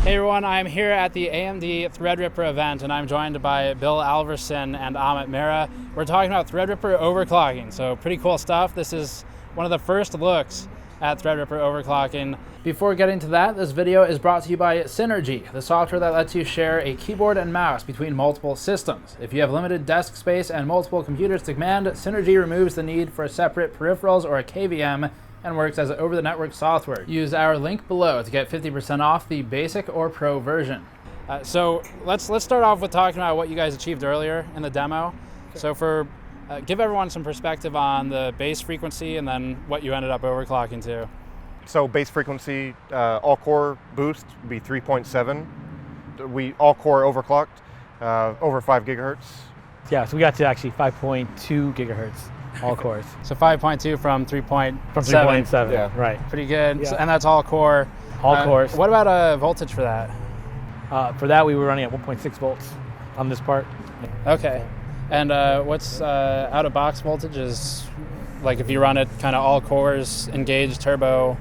Hey everyone, I'm here at the AMD Threadripper event and I'm joined by Bill Alverson and Amit Mehra. We're talking about Threadripper overclocking, so pretty cool stuff. This is one of the first looks at Threadripper overclocking. Before getting to that, this video is brought to you by Synergy, the software that lets you share a keyboard and mouse between multiple systems. If you have limited desk space and multiple computers to command, Synergy removes the need for separate peripherals or a KVM and works as over-the-network software. Use our link below to get 50% off the basic or pro version. So let's start off with talking about what you guys achieved earlier in the demo. Okay. So give everyone some perspective on the base frequency and then what you ended up overclocking to. So base frequency, all-core boost would be 3.7. We all-core overclocked over 5 gigahertz. Yeah, so we got to actually 5.2 gigahertz. All cores. So 5.2 from 3.7. From 3.7, yeah. Right. Pretty good. Yeah. So, and that's all core. All cores. What about voltage for that? For that, we were running at 1.6 volts on this part. Okay. And what's out-of-box voltage is, like if you run it kind of all cores, engaged, turbo?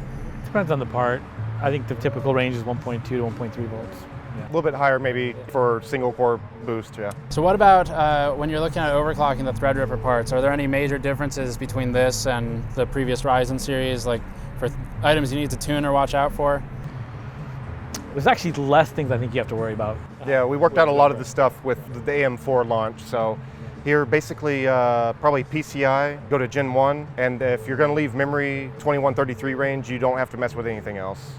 Depends on the part. I think the typical range is 1.2 to 1.3 volts. Yeah. A little bit higher maybe for single core boost, yeah. So what about when you're looking at overclocking the Threadripper parts, are there any major differences between this and the previous Ryzen series, like for items you need to tune or watch out for? There's actually less things I think you have to worry about. Yeah, we worked out a lot of the stuff with the AM4 launch, so here basically probably PCI, go to Gen 1, and if you're going to leave memory 2133 range, you don't have to mess with anything else.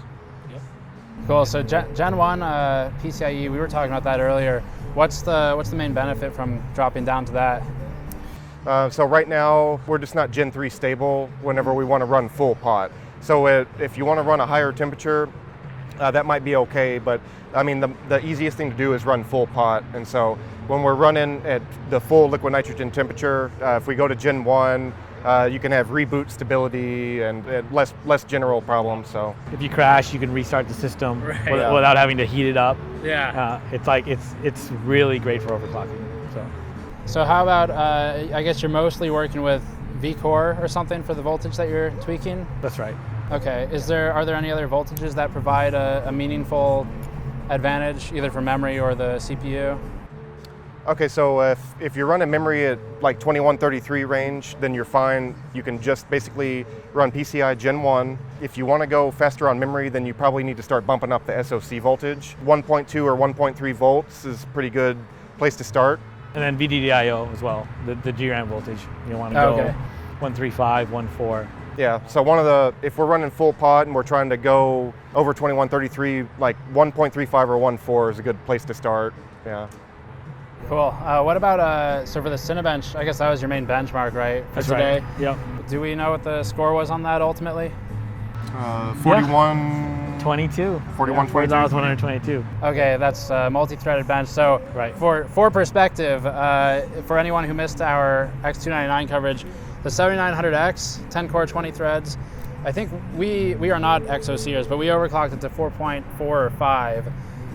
Cool. So Gen 1 PCIe, we were talking about that earlier. What's the main benefit from dropping down to that? So right now we're just not Gen 3 stable whenever we want to run full pot. So if you want to run a higher temperature, that might be okay. But I mean the easiest thing to do is run full pot. And so when we're running at the full liquid nitrogen temperature, if we go to Gen 1. You can have reboot stability and less general problems. So if you crash, you can restart the system without having to heat it up. Yeah, it's really great for overclocking. So how about I guess you're mostly working with vCore or something for the voltage that you're tweaking? That's right. Okay. Are there any other voltages that provide a meaningful advantage either for memory or the CPU? Okay, so if you're running memory at like 2133 range, then you're fine. You can just basically run PCI Gen 1. If you want to go faster on memory, then you probably need to start bumping up the SoC voltage. 1.2 or 1.3 volts is a pretty good place to start. And then VDDIO as well, the DRAM voltage. You want to go 135, 1.4. Yeah, so if we're running full pod and we're trying to go over 2133, like 1.35 or 1.4 is a good place to start, yeah. Cool. What about, so for the Cinebench, I guess that was your main benchmark, right? For That's today? Right. Yep. Do we know what the score was on that ultimately? 41... 22. 4122. Okay, that's a multi-threaded bench. So right. For perspective, for anyone who missed our X299 coverage, the 7900X, 10 core, 20 threads, I think we are not XOCers, but we overclocked it to 4.4 or 5.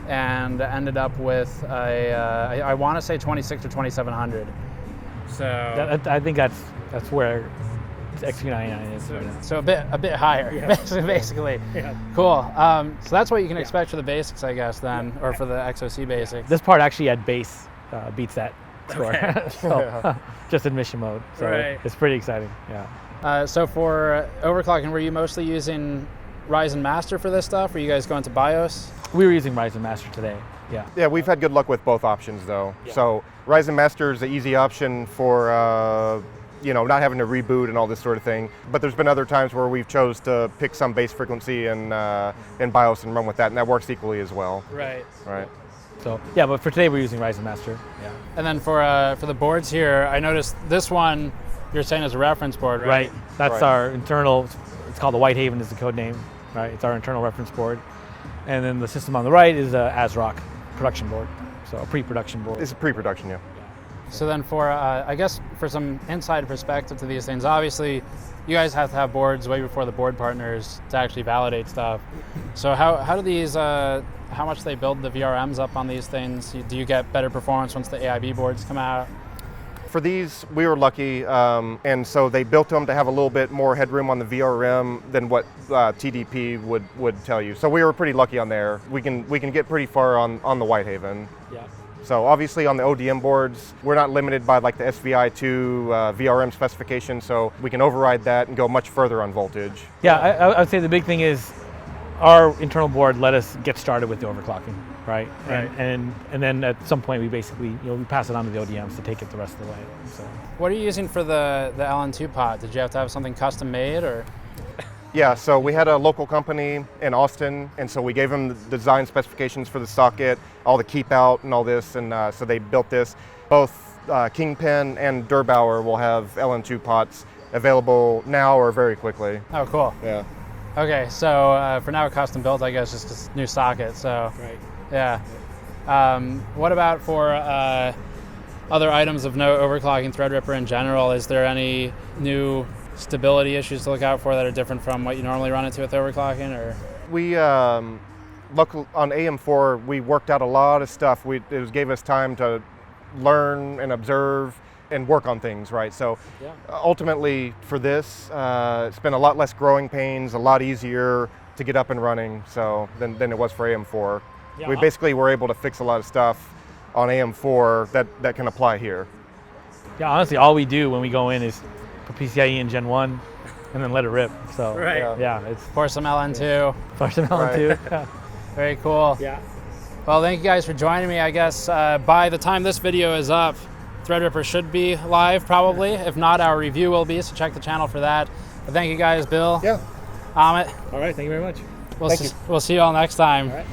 And ended up with I want to say 26 or 2700. So I think that's where X299 is. Right now. So a bit higher, yeah. basically. Yeah. Cool. So that's what you can expect for the basics, I guess, then, or for the XOC basics. This part actually at base beats that score. Okay. So just in mission mode. So it's pretty exciting. Yeah. So for overclocking, were you mostly using Ryzen Master for this stuff? Were you guys going to BIOS? We were using Ryzen Master today, yeah. Yeah, we've had good luck with both options though. Yeah. So Ryzen Master is an easy option for not having to reboot and all this sort of thing. But there's been other times where we've chose to pick some base frequency in BIOS and run with that, and that works equally as well. Right. Right. So yeah, but for today we're using Ryzen Master. Yeah. And then for the boards here, I noticed this one you're saying is a reference board, right? Right. That's our internal. It's called the Whitehaven is the code name, right? It's our internal reference board. And then the system on the right is a ASRock production board, so a pre-production board. It's a pre-production, yeah. So then for, I guess for some inside perspective to these things, obviously you guys have to have boards way before the board partners to actually validate stuff. So how do these, how much do they build the VRMs up on these things? Do you get better performance once the AIB boards come out? for these, we were lucky, and so they built them to have a little bit more headroom on the VRM than what TDP would tell you. So we were pretty lucky on there. We can get pretty far on the Whitehaven. Yeah. So obviously on the ODM boards, we're not limited by like the SVI2 VRM specification, so we can override that and go much further on voltage. Yeah, I would say the big thing is our internal board let us get started with the overclocking, right? Right. And then at some point we basically, we pass it on to the ODMs to take it the rest of the way. So. What are you using for the LN2 pot? Did you have to have something custom made, or? Yeah, so we had a local company in Austin, and so we gave them the design specifications for the socket, all the keep out and all this, and so they built this. Both Kingpin and Durbauer will have LN2 pots available now or very quickly. Oh, cool. Yeah. Okay, so for now, custom built, I guess, just a new socket. So. Right. Yeah. What about for other items of note, overclocking Threadripper in general? Is there any new stability issues to look out for that are different from what you normally run into with overclocking, or? We, luckily on AM4, we worked out a lot of stuff. It gave us time to learn and observe and work on things, right? So ultimately for this, it's been a lot less growing pains, a lot easier to get up and running than it was for AM4. Yeah. We basically were able to fix a lot of stuff on AM4 that can apply here. Yeah, honestly, all we do when we go in is put PCIe in Gen 1 and then let it rip. So Right. yeah, it's Pour some LN2. first and LN2. Right. Yeah. Very cool. Yeah. Well, thank you guys for joining me. I guess by the time this video is up, Threadripper should be live probably. If not, our review will be, so check the channel for that. But thank you guys, Bill. Yeah. Amit. All right, thank you very much. We'll see you all next time. All right.